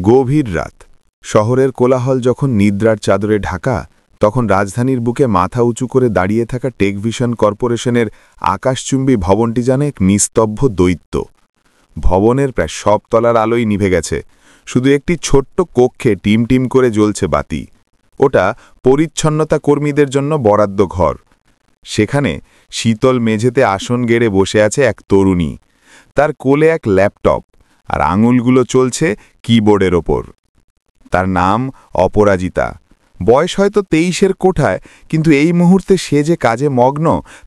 গভীর রাত। শহরের কোলাহল যখন নিদ্রার চাদরে ঢাকা, তখন রাজধানীর বুকে মাথা উঁচু করে দাঁড়িয়ে থাকা টেকভিশন কর্পোরেশনের আকাশচুম্বী ভবনটি যেন এক নিস্তব্ধ দৈত্য। ভবনের প্রায় সব তলার আলোই নিভে গেছে, শুধু একটি ছোট্ট কক্ষে টিম টিম করে জ্বলছে বাতি। ওটা পরিচ্ছন্নতা কর্মীদের জন্য বরাদ্দ ঘর। সেখানে শীতল মেঝেতে আসন গেড়ে বসে আছে এক তরুণী। তার কোলে এক ল্যাপটপ, আর আঙুলগুলো চলছে কিবোর্ডের ওপর। তার নাম অপরাজিতা। বয়স হয়তো 23-এর কোঠায়, কিন্তু এই মুহূর্তে সে যে কাজে মগ্ন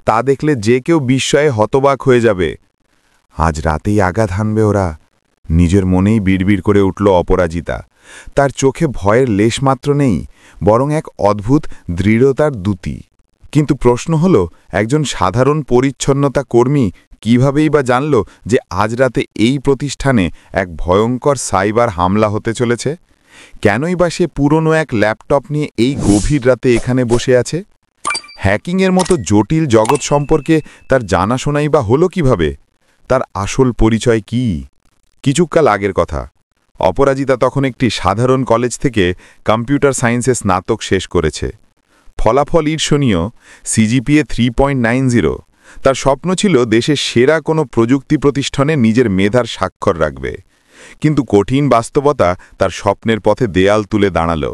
তা দেখলে যে কেউ বিস্ময়ে হতবাক হয়ে যাবে। আজ রাতেই আঘাত হানবে ওরা, নিজের মনেই বিড়বিড় করে উঠল অপরাজিতা। তার চোখে ভয়ের লেশমাত্র নেই, বরং এক অদ্ভুত দৃঢ়তার দ্যুতি। কিন্তু প্রশ্ন হল, একজন সাধারণ পরিচ্ছন্নতা কর্মী কিভাবেই বা জানল যে আজ রাতে এই প্রতিষ্ঠানে এক ভয়ঙ্কর সাইবার হামলা হতে চলেছে? কেনই বা সে পুরনো এক ল্যাপটপ নিয়ে এই গভীর রাতে এখানে বসে আছে? হ্যাকিংয়ের মতো জটিল জগৎ সম্পর্কে তার জানাশোনাই বা হলো কিভাবে? তার আসল পরিচয় কি? কিছুকাল আগের কথা। অপরাজিতা তখন একটি সাধারণ কলেজ থেকে কম্পিউটার সায়েন্সে স্নাতক শেষ করেছে। ফলাফল ঈর্ষণীয়, সিজিপিএ 3.90। তার স্বপ্ন ছিল দেশের সেরা কোনো প্রযুক্তি প্রতিষ্ঠানে নিজের মেধার স্বাক্ষর রাখবে। কিন্তু কঠিন বাস্তবতা তার স্বপ্নের পথে দেয়াল তুলে দাঁড়াল।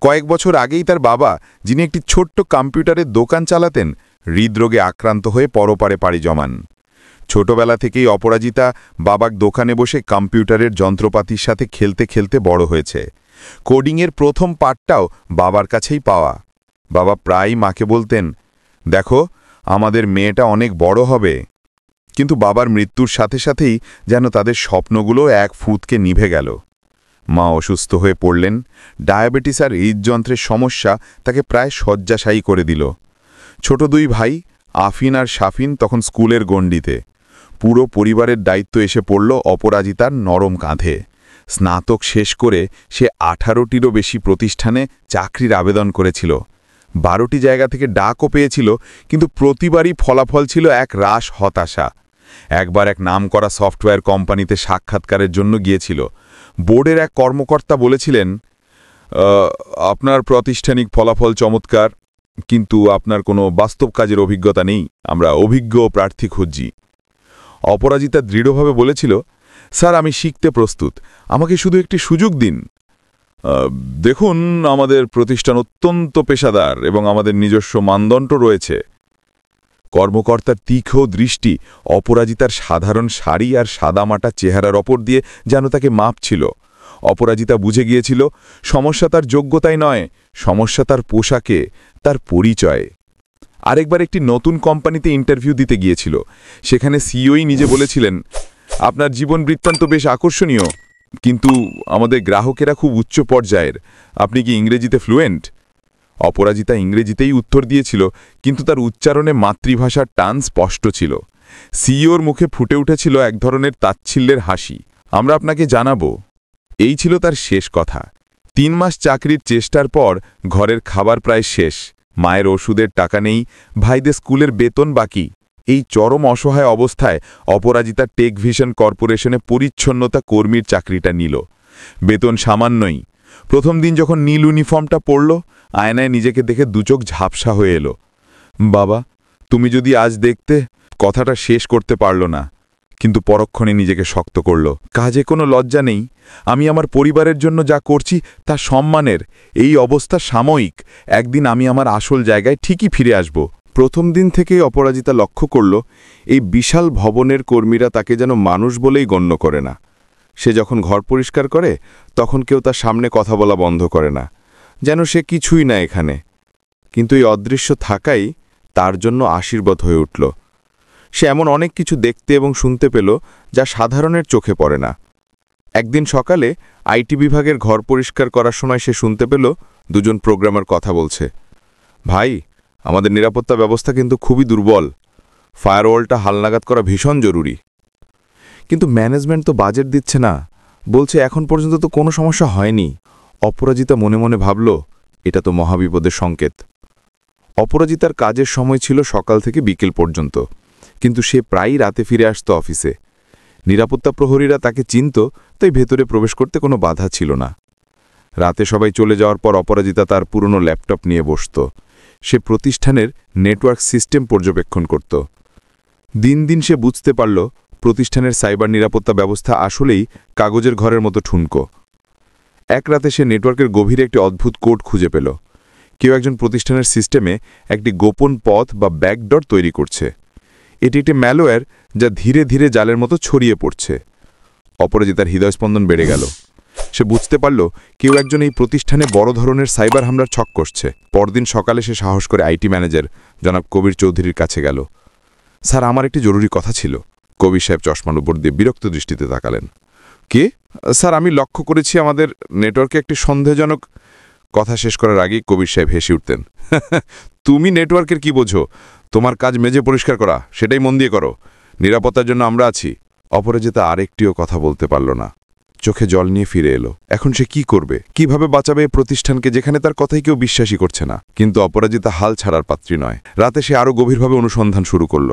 কয়েক বছর আগেই তার বাবা, যিনি একটি ছোট্ট কম্পিউটারের দোকান চালাতেন, হৃদরোগে আক্রান্ত হয়ে পরপারে পাড়ি জমান। ছোটবেলা থেকেই অপরাজিতা বাবার দোকানে বসে কম্পিউটারের যন্ত্রপাতির সাথে খেলতে খেলতে বড় হয়েছে। কোডিংয়ের প্রথম পাঠটাও বাবার কাছেই পাওয়া। বাবা প্রায়ই মাকে বলতেন, দেখো, আমাদের মেয়েটা অনেক বড় হবে। কিন্তু বাবার মৃত্যুর সাথে সাথেই যেন তাদের স্বপ্নগুলো এক ফুৎকে নিভে গেল। মা অসুস্থ হয়ে পড়লেন। ডায়াবেটিস আর হৃদযন্ত্রের সমস্যা তাকে প্রায় শয্যাশায়ী করে দিল। ছোট দুই ভাই আফিন আর শাফিন তখন স্কুলের গণ্ডিতে। পুরো পরিবারের দায়িত্ব এসে পড়ল অপরাজিতার নরম কাঁধে। স্নাতক শেষ করে সে 18টিরও বেশি প্রতিষ্ঠানে চাকরির আবেদন করেছিল। 12টি জায়গা থেকে ডাকও পেয়েছিল, কিন্তু প্রতিবারই ফলাফল ছিল এক রাশ হতাশা। একবার এক নামকরা সফটওয়্যার কোম্পানিতে সাক্ষাৎকারের জন্য গিয়েছিল। বোর্ডের এক কর্মকর্তা বলেছিলেন, আপনার প্রাতিষ্ঠানিক ফলাফল চমৎকার, কিন্তু আপনার কোনো বাস্তব কাজের অভিজ্ঞতা নেই, আমরা অভিজ্ঞ প্রার্থী খুঁজছি। অপরাজিতা দৃঢ়ভাবে বলেছিল, স্যার, আমি শিখতে প্রস্তুত, আমাকে শুধু একটি সুযোগ দিন। দেখুন, আমাদের প্রতিষ্ঠান অত্যন্ত পেশাদার এবং আমাদের নিজস্ব মানদণ্ড রয়েছে। কর্মকর্তার তীক্ষ্ণ দৃষ্টি অপরাজিতার সাধারণ শাড়ি আর সাদামাটা চেহারার ওপর দিয়ে যেন তাকে মাপছিল। অপরাজিতা বুঝে গিয়েছিল, সমস্যা তার যোগ্যতায় নয়, সমস্যা তার পোশাকে, তার পরিচয়ে। আরেকবার একটি নতুন কোম্পানিতে ইন্টারভিউ দিতে গিয়েছিল। সেখানে সিইওই নিজে বলেছিলেন, আপনার জীবন বৃত্তান্ত বেশ আকর্ষণীয়, কিন্তু আমাদের গ্রাহকেরা খুব উচ্চ পর্যায়ের, আপনি কি ইংরেজিতে ফ্লুয়েন্ট? অপরাজিতা ইংরেজিতেই উত্তর দিয়েছিল, কিন্তু তার উচ্চারণে মাতৃভাষার টান স্পষ্ট ছিল। সিইওর মুখে ফুটে উঠেছিল এক ধরনের তাচ্ছিল্যের হাসি। আমরা আপনাকে জানাবো। এই ছিল তার শেষ কথা। 3 মাস চাকরির চেষ্টার পর ঘরের খাবার প্রায় শেষ, মায়ের ওষুধের টাকা নেই, ভাইদের স্কুলের বেতন বাকি। এই চরম অসহায় অবস্থায় অপরাজিতা টেকভিশন কর্পোরেশনে পরিচ্ছন্নতা কর্মীর চাকরিটা নিল। বেতন সামান্যই। প্রথম দিন যখন নীল ইউনিফর্মটা পরল, আয়নায় নিজেকে দেখে দুচোখ ঝাপসা হয়ে এলো। বাবা, তুমি যদি আজ দেখতে। কথাটা শেষ করতে পারল না, কিন্তু পরক্ষণে নিজেকে শক্ত করল। কাজে কোনো লজ্জা নেই, আমি আমার পরিবারের জন্য যা করছি তা সম্মানের। এই অবস্থা সাময়িক, একদিন আমি আমার আসল জায়গায় ঠিকই ফিরে আসব। প্রথম দিন থেকেই অপরাজিতা লক্ষ্য করল, এই বিশাল ভবনের কর্মীরা তাকে যেন মানুষ বলেই গণ্য করে না। সে যখন ঘর পরিষ্কার করে, তখন কেউ তার সামনে কথা বলা বন্ধ করে না, যেন সে কিছুই না এখানে। কিন্তু এই অদৃশ্য থাকাই তার জন্য আশীর্বাদ হয়ে উঠল। সে এমন অনেক কিছু দেখতে এবং শুনতে পেল যা সাধারণের চোখে পড়ে না। একদিন সকালে আইটি বিভাগের ঘর পরিষ্কার করার সময় সে শুনতে পেল দুজন প্রোগ্রামার কথা বলছে, ভাই, আমাদের নিরাপত্তা ব্যবস্থা কিন্তু খুবই দুর্বল, ফায়ারওয়ালটা হালনাগাদ করা ভীষণ জরুরি। কিন্তু ম্যানেজমেন্ট তো বাজেট দিচ্ছে না, বলছে এখন পর্যন্ত তো কোনো সমস্যা হয়নি। অপরাজিতা মনে মনে ভাবল, এটা তো মহাবিপদের সংকেত। অপরাজিতার কাজের সময় ছিল সকাল থেকে বিকেল পর্যন্ত, কিন্তু সে প্রায়ই রাতে ফিরে আসত অফিসে। নিরাপত্তা প্রহরীরা তাকে চিনত, তাই ভেতরে প্রবেশ করতে কোনো বাধা ছিল না। রাতে সবাই চলে যাওয়ার পর অপরাজিতা তার পুরনো ল্যাপটপ নিয়ে বসত। সে প্রতিষ্ঠানের নেটওয়ার্ক সিস্টেম পর্যবেক্ষণ করত। দিন দিন সে বুঝতে পারল প্রতিষ্ঠানের সাইবার নিরাপত্তা ব্যবস্থা আসলেই কাগজের ঘরের মতো ঠুনকো। এক রাতে সে নেটওয়ার্কের গভীরে একটি অদ্ভুত কোড খুঁজে পেল। কেউ একজন প্রতিষ্ঠানের সিস্টেমে একটি গোপন পথ বা ব্যাকডর তৈরি করছে। এটি একটি ম্যালওয়্যার যা ধীরে ধীরে জালের মতো ছড়িয়ে পড়ছে। অপরাজিতার হৃদয়স্পন্দন বেড়ে গেল। সে বুঝতে পারল কেউ একজন এই প্রতিষ্ঠানে বড় ধরনের সাইবার হামলার ছক কষছে। পরদিন সকালে সে সাহস করে আইটি ম্যানেজার জনাব কবির চৌধুরীর কাছে গেল। স্যার, আমার একটি জরুরি কথা ছিল। কবির সাহেব চশমার উপর দিয়ে বিরক্ত দৃষ্টিতে তাকালেন। কে? স্যার, আমি লক্ষ্য করেছি আমাদের নেটওয়ার্কে একটি সন্দেহজনক। কথা শেষ করার আগেই কবির সাহেব হেসে উঠতেন। তুমি নেটওয়ার্কের কি বোঝো? তোমার কাজ মেজে পরিষ্কার করা, সেটাই মন দিয়ে করো। নিরাপত্তার জন্য আমরা আছি। অপরাজিতা আরেকটিও কথা বলতে পারল না। চোখে জল নিয়ে ফিরে এলো। এখন সে কি করবে? কিভাবে বাঁচাবে এই প্রতিষ্ঠানকে যেখানে তার কথাই কেউ বিশ্বাসই করছে না? কিন্তু অপরাজিতা হাল ছাড়ার পাত্রী নয়। রাতে সে আরও গভীরভাবে অনুসন্ধান শুরু করল।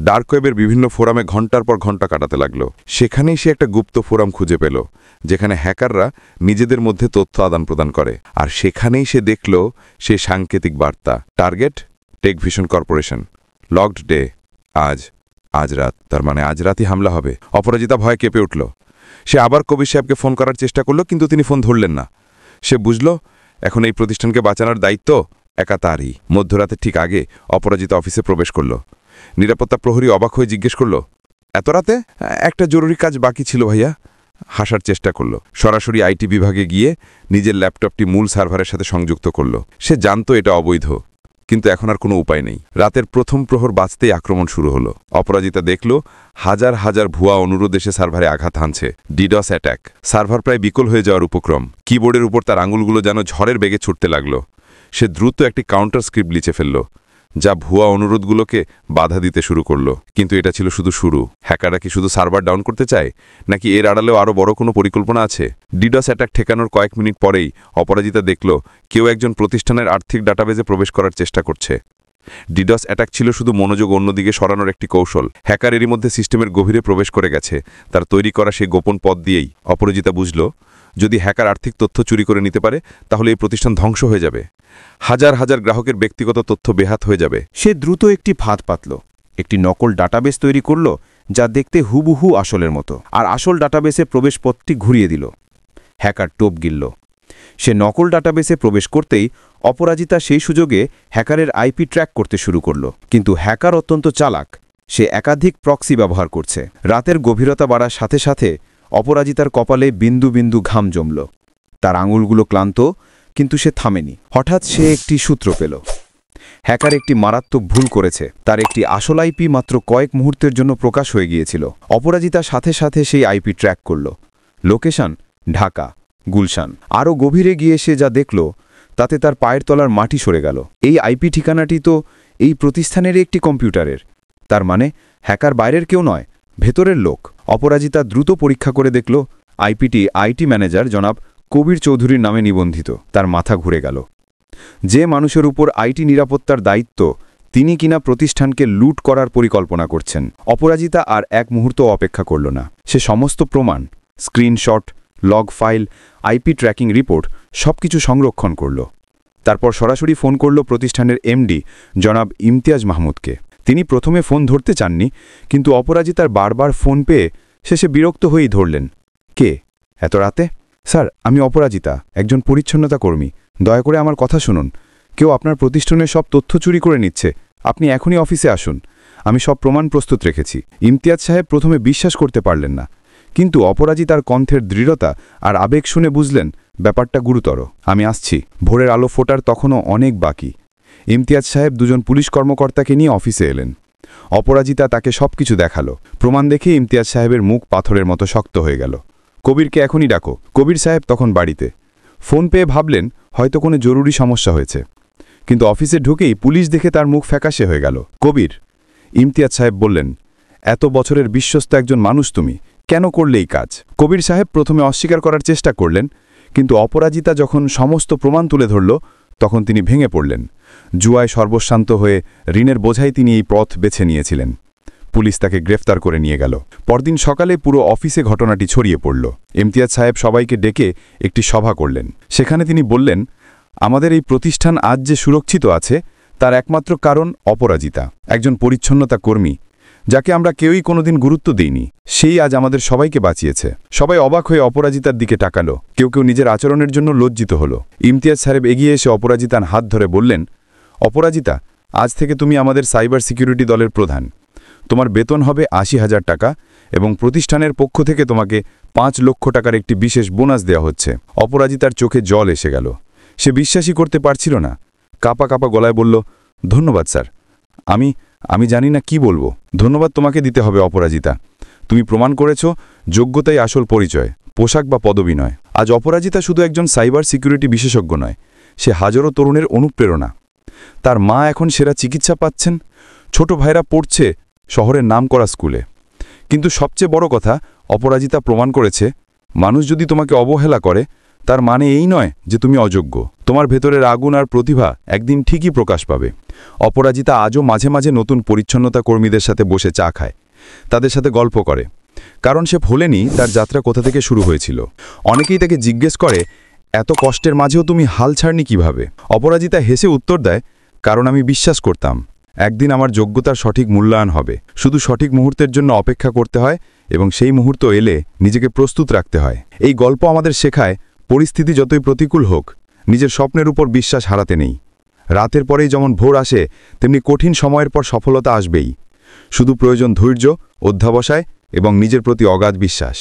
ডার্ক ওয়েবের বিভিন্ন ফোরামে ঘণ্টার পর ঘণ্টা কাটাতে লাগল। সেখানেই সে একটা গুপ্ত ফোরাম খুঁজে পেল, যেখানে হ্যাকাররা নিজেদের মধ্যে তথ্য আদান প্রদান করে। আর সেখানেই সে দেখল সেই সাংকেতিক বার্তা, target tech vision corporation, locked day, আজ রাত। তার মানে আজ রাতই হামলা হবে। অপরাজিতা ভয়ে কেঁপে উঠল। সে আবার কবির সাহেবকে ফোন করার চেষ্টা করল, কিন্তু তিনি ফোন ধরলেন না। সে বুঝল এখন এই প্রতিষ্ঠানকে বাঁচানোর দায়িত্ব একা তারই। মধ্যরাতে ঠিক আগে অপরাজিতা অফিসে প্রবেশ করল। নিরাপত্তা প্রহরী অবাক হয়ে জিজ্ঞেস করল, এত রাতে? একটা জরুরি কাজ বাকি ছিল ভাইয়া। হাসার চেষ্টা করল। সরাসরি আইটি বিভাগে গিয়ে নিজের ল্যাপটপটি মূল সার্ভারের সাথে সংযুক্ত করল। সে জানত এটা অবৈধ, কিন্তু এখন আর কোনো উপায় নেই। রাতের প্রথম প্রহর বাজতেই আক্রমণ শুরু হলো। অপরাজিতা দেখল হাজার হাজার ভুয়া অনুরোধ এসে সার্ভারে আঘাত হানছে। Deeds attack. সার্ভার প্রায় বিকল হয়ে যাওয়ার উপক্রম। কিবোর্ডের উপর তার আঙুলগুলো যেন ঝড়ের বেগে ছুটতে লাগল। সে দ্রুত একটি কাউন্টার স্ক্রিপ্ট লিখে ফেলল, যা ভুয়া অনুরোধগুলোকে বাধা দিতে শুরু করল। কিন্তু এটা ছিল শুধু শুরু। হ্যাকাররা কি শুধু সার্ভার ডাউন করতে চায়, নাকি এর আড়ালেও আরও বড় কোনো পরিকল্পনা আছে? ডিডস অ্যাটাক ঠেকানোর কয়েক মিনিট পরেই অপরাজিতা দেখল কেউ একজন প্রতিষ্ঠানের আর্থিক ডাটাবেজে প্রবেশ করার চেষ্টা করছে। ডিডস অ্যাটাক ছিল শুধু মনোযোগ অন্যদিকে সরানোর একটি কৌশল। হ্যাকার এরই মধ্যে সিস্টেমের গভীরে প্রবেশ করে গেছে। তার তৈরি করা সেই গোপন পথ দিয়েই অপরাজিতা বুঝল, যদি হ্যাকার আর্থিক তথ্য চুরি করে নিতে পারে, তাহলে এই প্রতিষ্ঠান ধ্বংস হয়ে যাবে। হাজার হাজার গ্রাহকের ব্যক্তিগত তথ্য বেহাত হয়ে যাবে। সে দ্রুত একটি ফাঁদ পাতল। একটি নকল ডাটাবেস তৈরি করল, যা দেখতে হুবহু আসলের মতো। আর আসল ডাটাবেসে প্রবেশপথটি ঘুরিয়ে দিল। হ্যাকার টোপ গিলল। সে নকল ডাটাবেসে প্রবেশ করতেই অপরাজিতা সেই সুযোগে হ্যাকারের আইপি ট্র্যাক করতে শুরু করল। কিন্তু হ্যাকার অত্যন্ত চালাক। সে একাধিক প্রক্সি ব্যবহার করছে। রাতের গভীরতা বাড়ার সাথে সাথে অপরাজিতার কপালে বিন্দু বিন্দু ঘাম জমল। তার আঙুলগুলো ক্লান্ত, কিন্তু সে থামেনি। হঠাৎ সে একটি সূত্র পেল। হ্যাকার একটি মারাত্মক ভুল করেছে। তার একটি আসল আইপি মাত্র কয়েক মুহূর্তের জন্য প্রকাশ হয়ে গিয়েছিল। অপরাজিতা সাথে সাথে সেই আইপি ট্র্যাক করল। লোকেশন ঢাকা, গুলশান। আরও গভীরে গিয়ে সে যা দেখল, তাতে তার পায়ের তলার মাটি সরে গেল। এই আইপি ঠিকানাটি তো এই প্রতিষ্ঠানেরই একটি কম্পিউটারের। তার মানে হ্যাকার বাইরের কেউ নয়, ভেতরের লোক। অপরাজিতা দ্রুত পরীক্ষা করে দেখল আইপিটি আইটি ম্যানেজার জনাব কবির চৌধুরীর নামে নিবন্ধিত। তার মাথা ঘুরে গেল। যে মানুষের উপর আইটি নিরাপত্তার দায়িত্ব, তিনি কিনা প্রতিষ্ঠানকে লুট করার পরিকল্পনা করছেন। অপরাজিতা আর এক মুহূর্ত অপেক্ষা করল না। সে সমস্ত প্রমাণ, screenshot, log file, IP tracking report সবকিছু সংরক্ষণ করল। তারপর সরাসরি ফোন করল প্রতিষ্ঠানের এমডি জনাব ইমতিয়াজ মাহমুদকে। তিনি প্রথমে ফোন ধরতে চাননি, কিন্তু অপরাজিতার বারবার ফোন পেয়ে শেষে বিরক্ত হয়েই ধরলেন। কে? এত রাতে? স্যার, আমি অপরাজিতা, একজন পরিচ্ছন্নতা কর্মী। দয়া করে আমার কথা শুনুন। কেউ আপনার প্রতিষ্ঠানের সব তথ্য চুরি করে নিচ্ছে। আপনি এখনই অফিসে আসুন। আমি সব প্রমাণ প্রস্তুত রেখেছি। ইমতিয়াজ সাহেব প্রথমে বিশ্বাস করতে পারলেন না, কিন্তু অপরাজিতার কণ্ঠের দৃঢ়তা আর আবেগ শুনে বুঝলেন ব্যাপারটা গুরুতর। আমি আসছি। ভোরের আলো ফোটার তখনও অনেক বাকি। ইমতিয়াজ সাহেব দুজন পুলিশ কর্মকর্তাকে নিয়ে অফিসে এলেন। অপরাজিতা তাকে সবকিছু দেখালো। প্রমাণ দেখে ইমতিয়াজ সাহেবের মুখ পাথরের মতো শক্ত হয়ে গেল। কবিরকে এখনই ডাকো। কবির সাহেব তখন বাড়িতে। ফোন পেয়ে ভাবলেন হয়তো কোনো জরুরি সমস্যা হয়েছে, কিন্তু অফিসে ঢুকেই পুলিশ দেখে তার মুখ ফ্যাকাশে হয়ে গেল। কবির, ইমতিয়াজ সাহেব বললেন, এত বছরের বিশ্বস্ত একজন মানুষ তুমি, কেন করলে এই কাজ? কবির সাহেব প্রথমে অস্বীকার করার চেষ্টা করলেন, কিন্তু অপরাজিতা যখন সমস্ত প্রমাণ তুলে ধরল, তখন তিনি ভেঙে পড়লেন। জুয়ায় সর্বশান্ত হয়ে ঋণের বোঝাই তিনি এই পথ বেছে নিয়েছিলেন। পুলিশ তাকে গ্রেফতার করে নিয়ে গেল। পরদিন সকালে পুরো অফিসে ঘটনাটি ছড়িয়ে পড়ল। ইমতিয়াজ সাহেব সবাইকে ডেকে একটি সভা করলেন। সেখানে তিনি বললেন, আমাদের এই প্রতিষ্ঠান আজ যে সুরক্ষিত আছে তার একমাত্র কারণ অপরাজিতা, একজন পরিচ্ছন্নতা কর্মী যাকে আমরা কেউই কোনোদিন গুরুত্ব দিইনি। সেই আজ আমাদের সবাইকে বাঁচিয়েছে। সবাই অবাক হয়ে অপরাজিতার দিকে তাকালো। কেউ কেউ নিজের আচরণের জন্য লজ্জিত হল। ইমতিয়াজ সাহেব এগিয়ে এসে অপরাজিতার হাত ধরে বললেন, অপরাজিতা, আজ থেকে তুমি আমাদের সাইবার সিকিউরিটি দলের প্রধান। তোমার বেতন হবে ৮০,০০০ টাকা এবং প্রতিষ্ঠানের পক্ষ থেকে তোমাকে ৫ লক্ষ টাকার একটি বিশেষ বোনাস দেওয়া হচ্ছে। অপরাজিতার চোখে জল এসে গেল। সে বিশ্বাসই করতে পারছিল না। কাঁপা কাঁপা গলায় বলল, ধন্যবাদ স্যার। আমি জানি না কি বলবো। ধন্যবাদ তোমাকে দিতে হবে অপরাজিতা। তুমি প্রমাণ করেছ যোগ্যতাই আসল পরিচয়, পোশাক বা পদবি নয়। আজ অপরাজিতা শুধু একজন সাইবার সিকিউরিটি বিশেষজ্ঞ নয়, সে হাজারো তরুণের অনুপ্রেরণা। তার মা এখন সেরা চিকিৎসা পাচ্ছেন, ছোট ভাইরা পড়ছে শহরের নামকরা স্কুলে। কিন্তু সবচেয়ে বড় কথা, অপরাজিতা প্রমাণ করেছে মানুষ যদি তোমাকে অবহেলা করে তার মানে এই নয় যে তুমি অযোগ্য। তোমার ভেতরের আগুন আর প্রতিভা একদিন ঠিকই প্রকাশ পাবে। অপরাজিতা আজও মাঝে মাঝে নতুন পরিচ্ছন্নতা কর্মীদের সাথে বসে চা খায়, তাদের সাথে গল্প করে, কারণ সে ভোলেনি তার যাত্রা কোথা থেকে শুরু হয়েছিল। অনেকেই তাকে জিজ্ঞেস করে, এত কষ্টের মাঝেও তুমি হাল ছাড়নি কিভাবে? অপরাজিতা হেসে উত্তর দেয়, কারণ আমি বিশ্বাস করতাম একদিন আমার যোগ্যতার সঠিক মূল্যায়ন হবে। শুধু সঠিক মুহূর্তের জন্য অপেক্ষা করতে হয় এবং সেই মুহূর্ত এলে নিজেকে প্রস্তুত রাখতে হয়। এই গল্প আমাদের শেখায়, পরিস্থিতি যতই প্রতিকূল হোক, নিজের স্বপ্নের উপর বিশ্বাস হারাতে নেই। রাতের পরেই যেমন ভোর আসে, তেমনি কঠিন সময়ের পর সফলতা আসবেই। শুধু প্রয়োজন ধৈর্য, অধ্যাবসায় এবং নিজের প্রতি অগাধ বিশ্বাস।